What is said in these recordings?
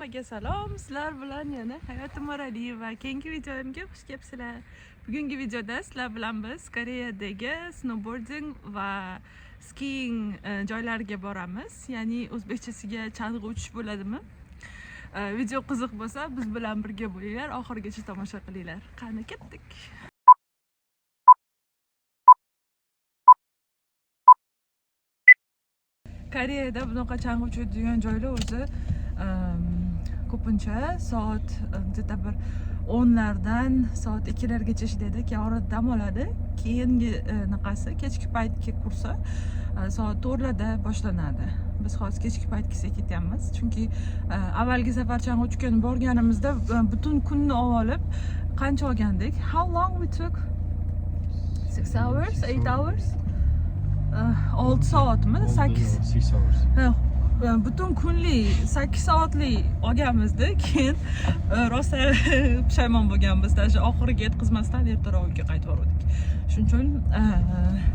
Hammaga salom, sizlar bilan yana Hayotim Maraliyeva va keyingi videomga xush kelibsizlar. Bugungi videoda sizlar bilan biz Koreyadagi snowboarding va skiing joylariga boramiz. Ya'ni o'zbekchasiga chang'i uchish bo'ladimi? Video qiziq bo'lsa, biz bilan birga bo'linglar, oxirigacha tomosha qilinglar. Qani ketdik. Koreyada bunaqa chang'i uchadigan joylar o'zi ko'pincha soat где-то bir 10lardan soat 2largacha ishlaydi, keyin orada dam oladi. Keyingi naqasi kechki paytgi kursi soat 4larda boshlanadi. Biz hozir kechki paytga ketyapmiz, chunki avvalgi safar chang'i uchgan borganimizda butun kunni olib qancha olgandik? How long we took? 6 hours, 8 hours? 6 soatmi? 8 hours. Butun kunlik 8 soatlik olganmizda, keyin rosa pushaymon bo'lganmiz. Даже oxiriga yetkazmasdan ertaroq uyga qaytib bordik. Shuning uchun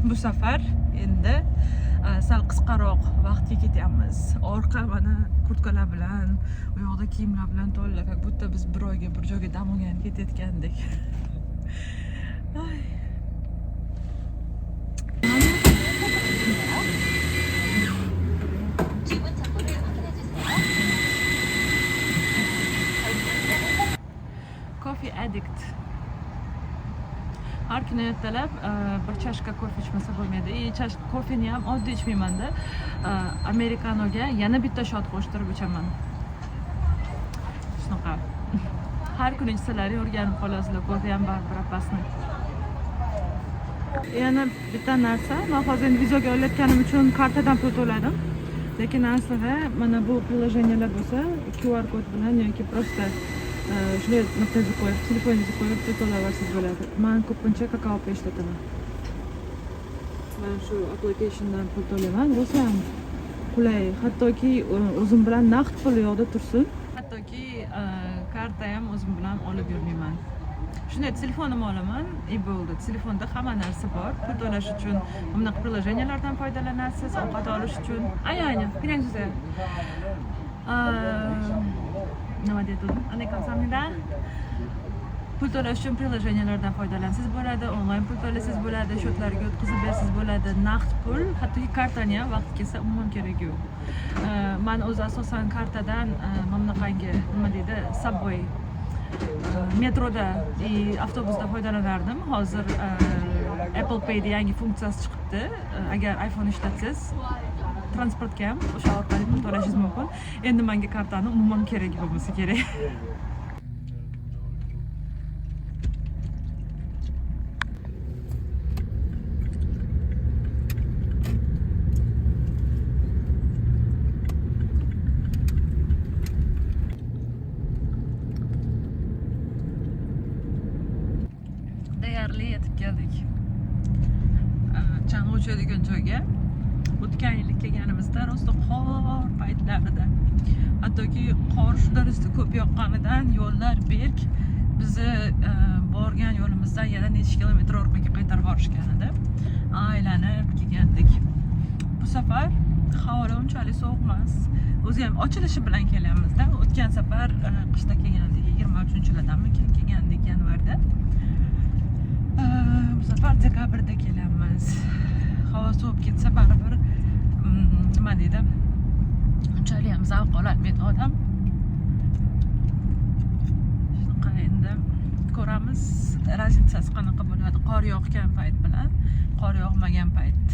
bu safar endi sal qisqaroq vaqtga ketyapmiz. Orqa mana kurtkalar bilan, u yoqda kiyimlar bilan to'la, как будто biz bir oyga bir joyga dam olgan ketayotgandek. Coffee addict. Har kuni ertalab bir chashka kofe ichmasa bo'lmaydi. Kofeni ham oddiy ichmayman-da. Amerikanoga yana bitta shot qo'shtirib ichaman. Shunaqa. Har kuni ichsalar o'rganib qolasizlar, kofe ham baribir apasni. Yana bitta narsa, men hozir videoga olayotganim uchun kartadan pul to'ladim. Lekin aslida mana bu приложениялар bo'lsa, QR kod bilan yoki просто shunday nuqtaga qo'yib, telefoningizni qo'yib pul to'layversangiz bo'ladi. Men ko'pincha Kakao'ga ishlataman. Men shu applicationdan pul to'layman. Rosa ham qulay. Hattoki o'zim bilan naqd pul yo'qda tursin. Hattoki karta ham o'zim bilan olib yurmayman. Shunday telefonim olaman, bo'ldi. Telefonda hamma narsa bor. Pul to'lash uchun bunaqa приложенияларdan foydalanasiz, ovqat olish uchun. Ayni, birinchisi. Nima dedim? Ana kamsamida pul to'lash uchun приложенияларdan foydalanasiz bo'ladi, onlayn pul to'lasangiz bo'ladi, shotlarga o'tkazib bersangiz bo'ladi, naqd pul, hattoki kartani ham vaqt kelsa umuman kerak yo'q. Men o'zi asosan kartadan mamlaqangi nima deydi, Subway metroda avtobusda foydalanardim. Hozir Apple Pay'da yangi funksiyasi chiqibdi. Agar iPhone ishlatsangiz, transportga ham o'sha orqali pul to'lashingiz mumkin. Endi menga kartani umuman kerak bo'lmasa kerak. Deyarli yetib keldik. Chang'i uchadigan joyga. O'tgan yil kelganimizda rosa qor paytlarida, hattoki qor shu darajada ko'p yoqqanidan yo'llar berk, bizni borgan yo'limizdan yana necha kilometr orqaga qaytarib borishgan edi. Aylanib kelgandik. Bu safar havo unchalik sovuq emas. O'zi ham ochilishi bilan kelyapmiz-da. O'tgan safar qishda kelgandik, 23-lardami kelgandik, yanvarda. Bu safar dekabrda kelyapmiz. Havo sovib ketsa baribir nima deydi, unchalik ham zavq olmaydi odam. Shunaqa endi ko'ramiz, razitsasi qanaqa bo'ladi qor yog'gan payt bilan qor yog'magan payt.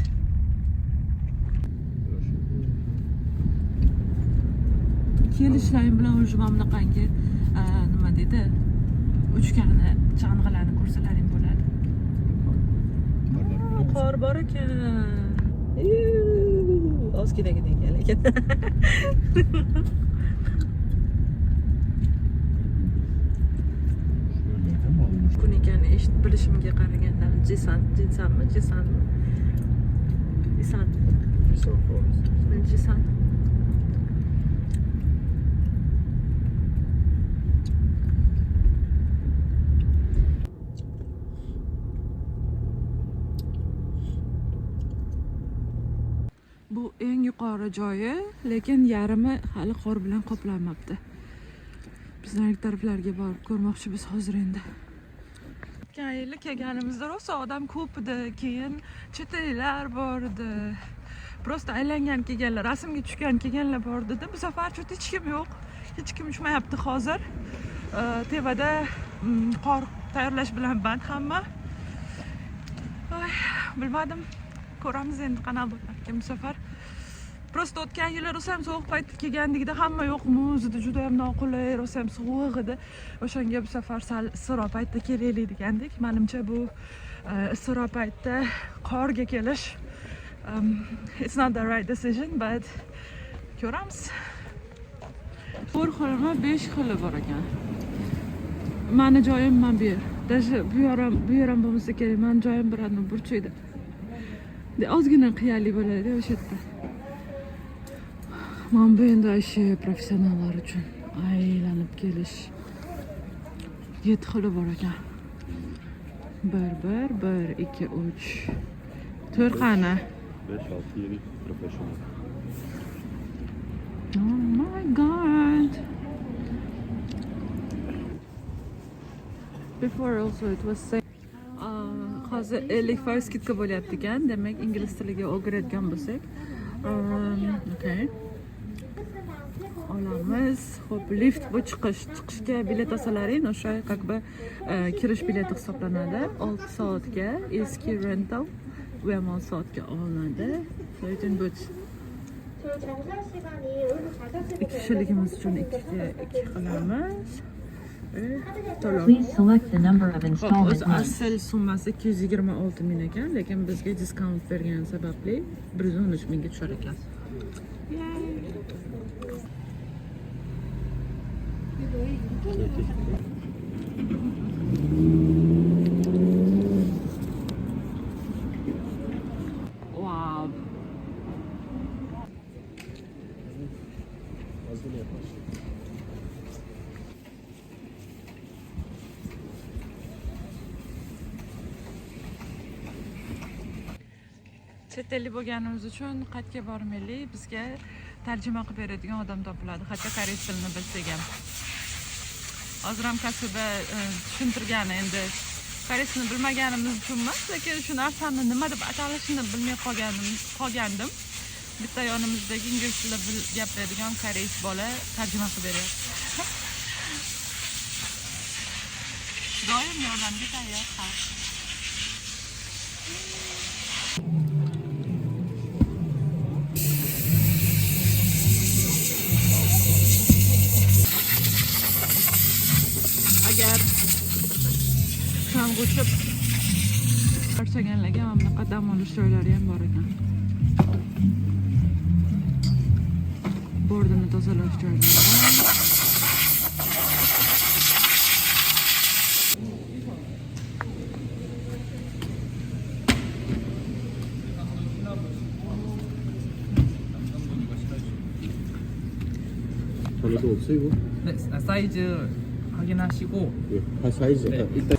Kelishlarim bilan o'sha mamlaqangi nima deydi, uchgani chang'ilarni ko'rsalaring bo'ladi. Qor bor ekan. Ozginaga ekan lekin. Kun ekan eshitib bilishimga qaraganda Jisanmi? Jisan. Bu eng yuqori joyi, lekin yarimi hali qor bilan qoplanmabdi. bizning taraflarga borib ko'rmoqchimiz hozir endi. O'tgan yili kelganimizda rosa odam ko'p edi, keyin chet ellar bor edi. Prosta aylangan kelganlar, rasmga tushgan kelganlar bor edi. Bu safar hech kim yo'q. Hech kim uchmayapti hozir. Tevada qor tayyorlash bilan band hamma. Bilmadim, ko'ramiz endi qanaqa bo'larkan bu safar. Prosta o'tgan yili rosa ham sovuq paytda kelgandigida hamma yo'q, muz edi, juda ham noqulay, rosa ham sovuq edi. O'shanga bu safar sal issiqroq paytda kelaylik degandik. Menimcha bu issiqroq paytda qorga kelish it's not the right decision, but ko'ramiz. 4 xilmi, 5 xili bor ekan. Mani joyim mana bu yer. Даже bu yer ham bo'lmasa kerak. Mani joyim birodar burchakda. Ozgina qiyali bo'ladi o'sha yerda. Mana bu endi ishi professionallar uchun aylanib kelish 7 xili bor ekan. 1, 2, 3, 4 qani? 5, 6, 7 professional. Oh my god. Before also it was saying hozir 50% skidka bo'lyapti ekan. Demak, ingliz tiliga o'rgatgan bo'lsak, okay. Olamiz. Xo'p, lift bu chiqishga bilet olsalaring, o'sha как бы kirish bileti hisoblanadi. 6 soatga eski rental va 10 soatga olinadi. So'ytin bu 2 kishiligimiz uchun 2 qilamiz. Please select the number of installment months. Asl summasi 226 ming ekan, lekin bizga diskount bergani sababli 113 mingga tushar ekan. Wow. Chet ellik bo'lganimiz uchun qaytga bormaylik, bizga tarjima qilib beradigan odam topiladi, hatto koreys tilini bilsak ham. Hozir ham kasbda tushuntirgani endi koreys tilini bilmaganimiz uchun emas, lekin shu narsani nima deb atalishini bilmay qolgandim. Bitta yonimizdagi ingliz tilida gapiradigan koreys bola tarjima qilib beryapti. Doim yordamga tayyor xalq. Agar shang'ushib charchaganlarga mana bunaqa dam olish joylari ham bor ekan. Bordini tozalash joylari. 전에도 없어요 이거? 네, 사이즈 확인하시고 네, 사이즈 네. 일단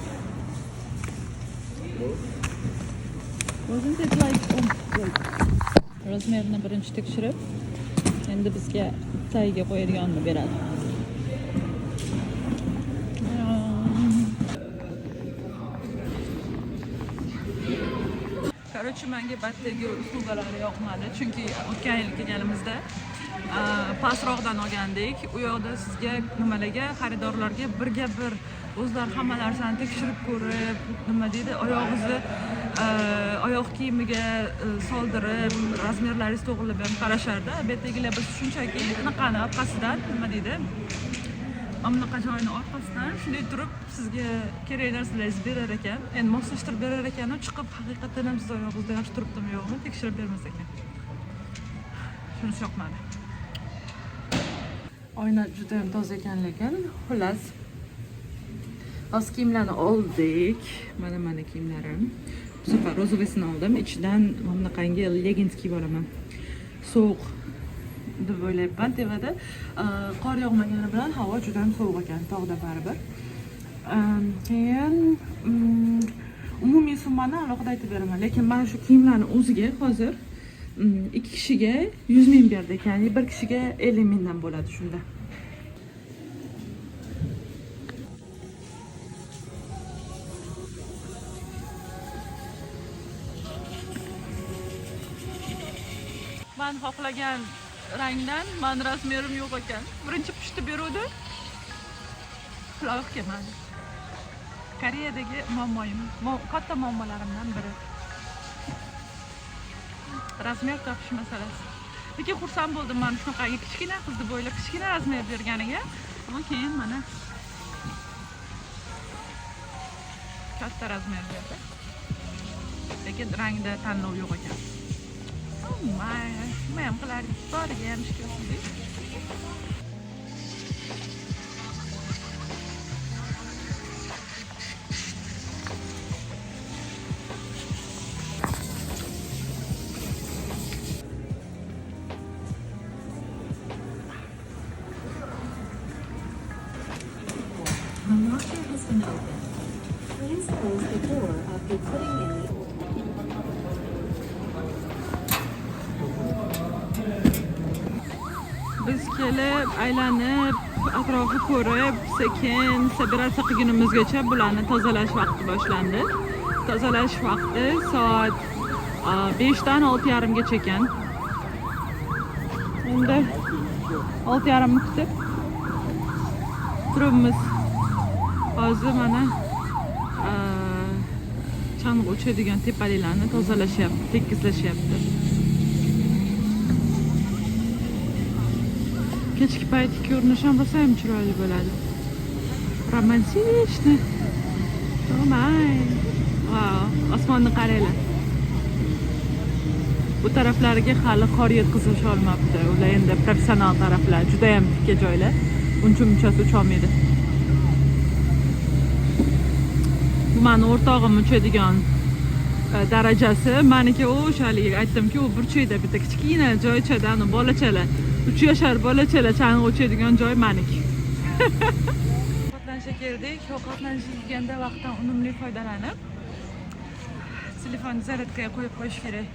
Wasn't it like rozmerini birinchi tekshirib, endi bizga tagiga qo'yadiganini beradi. Короче, menga battagi uslubalari yoqmadi, chunki o'tgan yil kelganimizda pastroqdan olgandik. U yoqda sizga nimalarga, xaridorlarga birga bir o'zlar hamma narsani tekshirib ko'rib, nima deydi, oyog'ingizni oyoq kiyimiga soldirib, razmerlaringizni to'g'rilab ham qarashardi. Betdagilar biz shunchaki bunaqani orqasidan, nima deydi, mana bunaqa joyini orqasidan shunday turib sizga kerak narsalaringizni berar ekan. Endi moslashtirib berar ekan, chiqib haqiqatan ham siz oyog'ingizda yaxshi turibdimi yo'qmi tekshirib bermas ekan. Shunisi yoqmadi. Oyna juda ham toza ekan, lekin xullas oz kiyimlarni oldik. Mana kiyimlarim. Bu safar rozovesini oldim. Ichidan mana bunaqangi legins kiyib olaman. Sovuq deb o'ylayapman. Tevada qor yog'magani bilan havo juda ham sovuq ekan, tog'da baribir. Keyin umumiy summani alohida aytib beraman, lekin mana shu kiyimlarni o'ziga hozir 2 kishiga 100 ming berdik, ya'ni bir kishiga 50 mingdan bo'ladi shunda. men xohlagan rangdan men razmerim yo'q ekan. Birinchi pushti beruvdi. Loyiq kelmadi. Koreyadagi muammoyim, katta muammolarimdan biri. Razmer topish masalasi. Lekin xursand bo'ldim men shunaqa kichkina qizni bo'ylab kichkina razmer berganiga. Ammo keyin mana katta razmer berdi. Lekin rangda tanlov yo'q ekan. Nima ham qilardik? Boriga ham ishga qildik. The locker has been opened. Please close the door after putting in the Biz kelib, aylanib, atrofni ko'rib, sekin sabira-saqagunimizgacha bularni tozalash vaqti boshlandi. Tozalash vaqti soat 5 dan 6:30 gacha ekan. Endi 6:30 ni kutib turibmiz. Hozir mana chang'i uchadigan tepaliklarni tozalashyapti, tekizlashyapti. Kechki payt ko'rinish ham bo'lsa ham chiroyli bo'ladi. Romantikni. Oh my. Wow, osmonni qaranglar. Bu taraflariga hali qor yetkazib olmabdi. Ular endi professional taraflar, juda ham tikka joylar. Uncha-munchasi ucholmaydi. Bu meni o'rtog'im uchadigan darajasi. Meniki o'shalik aytdimki, u burchakda bitta kichkina joychadan bolachalar 3 yashar bolachalar chang'i o'chadigan joy meniki. Ovqatlanishga keldik. Ovqatlanishganda vaqtdan unumli foydalanib telefonni zaryadkaga qo'yib qo'yish kerak.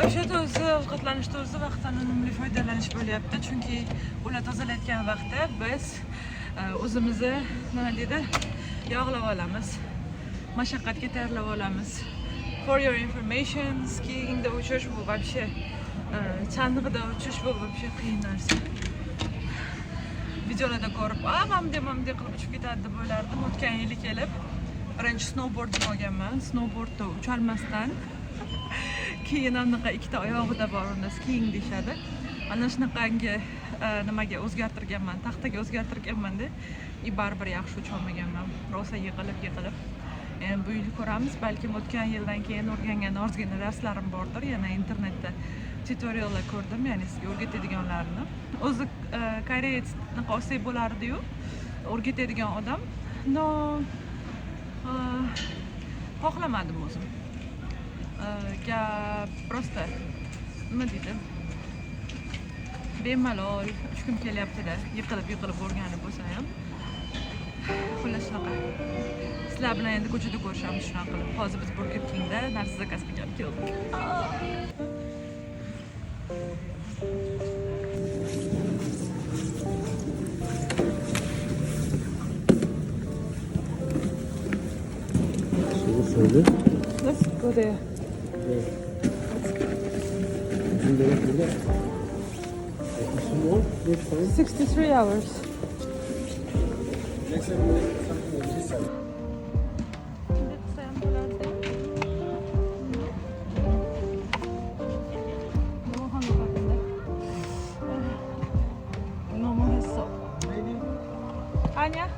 O'sha o'zi ovqatlanishda o'zi vaqtdan unumli foydalanish bo'lyapti, chunki ular tozalayotgan vaqtda biz o'zimizni nima deydi, yog'lab olamiz. Mashaqqatga tayyorlab olamiz. For your information, skiyingda uchish bu вообще chang'ida uchish bu вообще qiyin narsa. Videolarda ko'rib, mamde qilib uchib ketadi deb o'ylardim. O'tgan yili kelib birinchi snowboardni olganman. Snowboardda ucholmasdan keyin anaqa ikkita oyog'ida bor, unda skiing deyshadi. Mana shunaqangi nimaga o'zgartirganman, taxtaga o'zgartirganman-da, baribir yaxshi ucholmaganman. Rosa yiqilib. Endi bu yil ko'ramiz, balkim o'tgan yildan keyin o'rgangan ozgina darslarim bordir. Yana internetda tutoriallar ko'rdim, ya'ni sizga o'rgatadiganlarni. O'zi koreys olsak bo'lardi-yu, o'rgatadigan odam. No, xohlamadim o'zim. Gap prosta nima deydi? Bemalol 3 kun kelyapti-da, yiqilib o'rganib bo'lsa ham. Xullas shunaqa. Sizlar bilan endi ko'chada ko'rishamiz shunaqa qilib. Hozir biz Burger Kingda narsa zakaz qilib keldik. Let's go there. 63 hours. 너무했어. 아니야?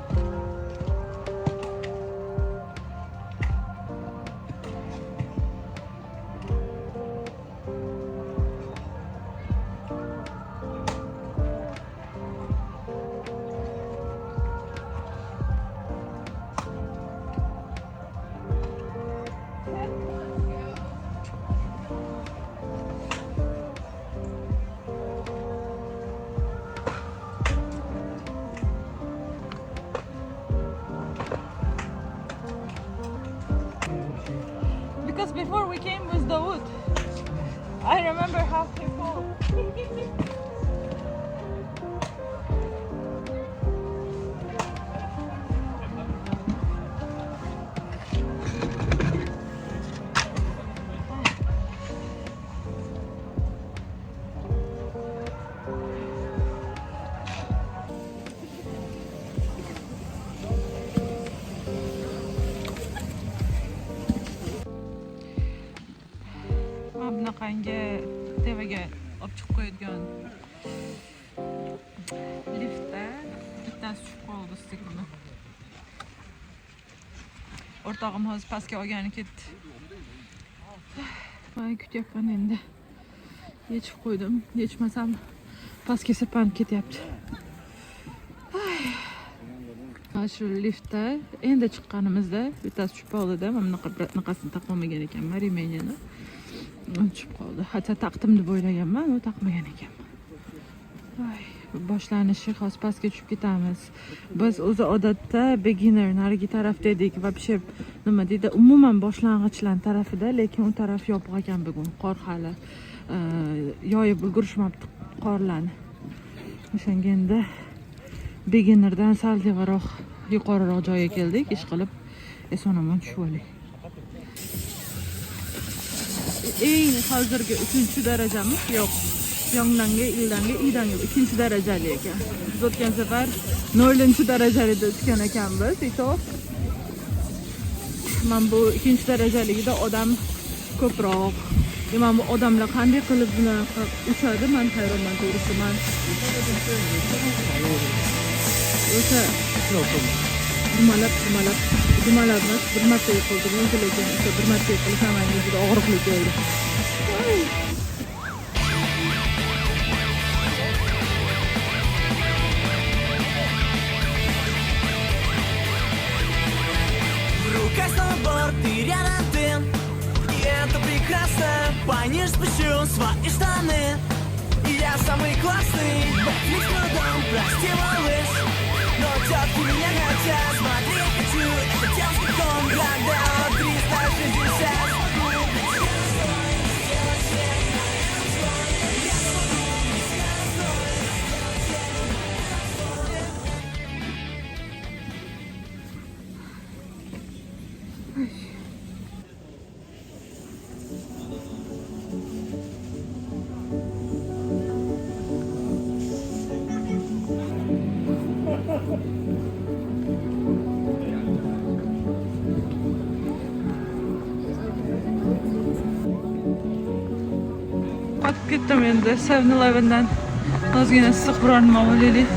bunaqangi tevaga olib chiqib qo'yadigan liftda bittasi tushib qoldi stiklni. O'rtog'im hozir pastga olgani ketdi. Voy, kutyapman endi. Yechib qo'ydim. Yechmasam pastga sirpanib ketyapti. Shu liftda endi chiqqanimizda bittasi tushib qoldi-da. Mana bunaqasini taqib olmagan ekanman, remenini. Tushib qoldi. Hatto taqdim deb o'ylaganman, u taqmagan ekanman. Voy, boshlanishi hozir pastga tushib ketamiz. Biz o'zi odatda beginner narigi tarafda edik. Вообще nima deydi, umuman boshlang'ichlar tarafida, lekin u taraf yopiq ekan bugun. Qor hali yoyib ulgurishmabdi qorlarni. O'shanga endi beginnerdan sal tevaroq yuqoriroq joyga keldik, ish qilib eson-omon tushib olaylik. Eng hozirgi 3-darajamiz yo'q. Yongdanga, ildanga, idanga 2-darajali ekan. Biz o'tgan safar 0-darajada tushgan ekanmiz. Men bu 2-darajaligida odam ko'proq. Mana bu odamlar qanday qilib bunaqa uchadi, men hayronman to'g'risi. Men o'sha dumalabmiz bir marta yiqildim, lekin o'sha bir marta yiqilish ham juda og'riqli bo'ldi. Ты рядом ты, и это прекрасно. Пониж спущу свои штаны, и я самый классный. Бэтфлик с трудом, прости, малыш, но тетки меня хотят. Смотреть хочу, это девский ком, когда 360. Qotib ketdim endi 7-Eleven'dan ozgina issiq biror nima olaylik.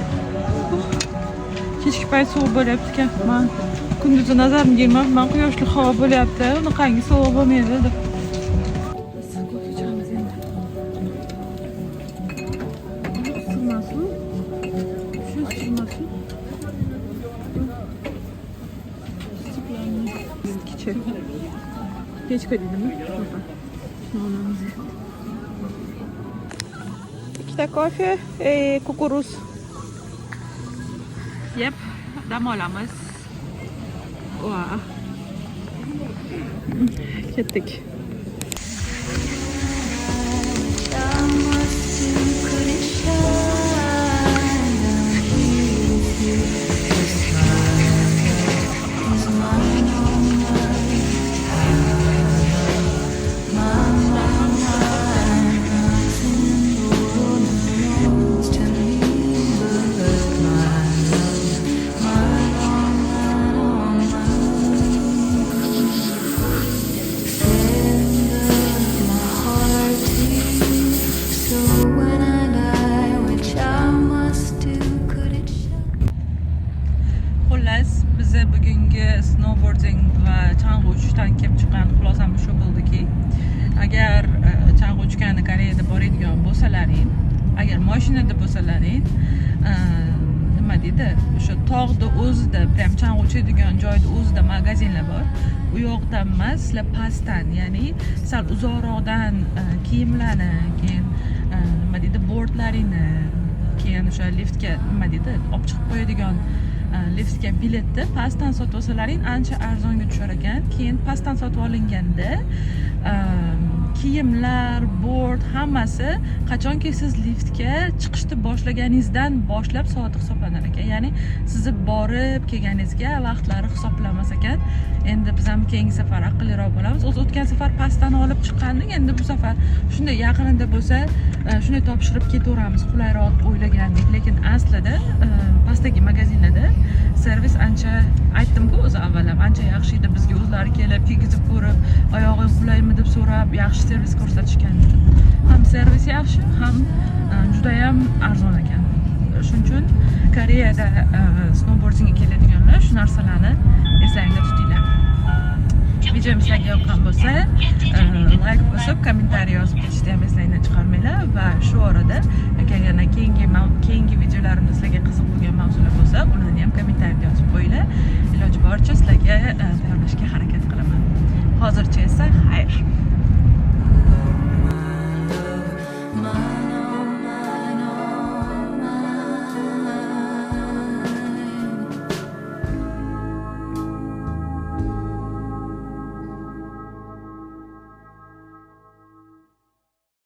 Kechki payt sovuq bo'lyapti ekan. Men kunduzi nazarimga ilmabman, quyoshli havo bo'lyapti. Unaqangi sovuq bo'lmaydi deb. Issiq ko'p ichamiz endi. Isitmasu. Shu isitmasu. Kichik. Kechki deydimi? Olamiz. Ikkita kofe, kukuruz. Yep, dam olamiz. Wow. Ketdik. Bugungi snowboarding va chang'i uchishdan kelib chiqqan xulosamiz shu bo'ldiki, agar chang'i uchgani Koreyada boradigan bo'lsalaring, agar mashinada bo'lsalaring, nima deydi, o'sha tog'da o'zida, prям chang'i uchadigan joyda o'zida magazinlar bor. U yoqdan emas, sizlar pastdan, ya'ni sal uzoqroqdan kiyimlarni, keyin nima deydi, boardlaringni, keyin o'sha liftga nima deydi, olib chiqib qo'yadigan liftga biletni pastdan sotib olsalaring ancha arzonga tushar ekan. Keyin pastdan sotib olinganda kiyimlar, board hammasi qachonki siz liftga chiqishni boshlaganingizdan boshlab soati hisoblanar ekan. Ya'ni sizni borib kelganingizga vaqtlari hisoblanmas ekan. Endi biz ham keyingi safar aqlliroq bo'lamiz. O'zi o'tgan safar pastdan olib chiqqandik, endi bu safar shunday yaqinida bo'lsa, shunday topshirib ketaveramiz, qulayroq o'ylagandik. Lekin aslida pastdagi magazinlarda servis ancha aytdim-ku o'zi avval ham ancha yaxshi edi, bizga o'zlari kelib kiygizib ko'rib, oyog'ing qulaymi deb so'rab, yaxshi servis ko'rsatishgan edi. Ham servis yaxshi, ham juda ham arzon ekan. Shuning uchun Koreyada snowboardingga keladiganlar shu narsalarni eslanglar tutinglar. Videom sizlarga yoqqan bo'lsa, like bosib, kommentariy yozib ketishni ham eslanglar chiqarmanglar va shu orada agar yana keyingi videolarimda sizlarga qiziq bo'lgan mavzular bo'lsa, ularni ham kommentariyga yozib qo'yinglar. Iloji boricha sizlarga tayyorlashga harakat qilaman. Hozircha esa xayr.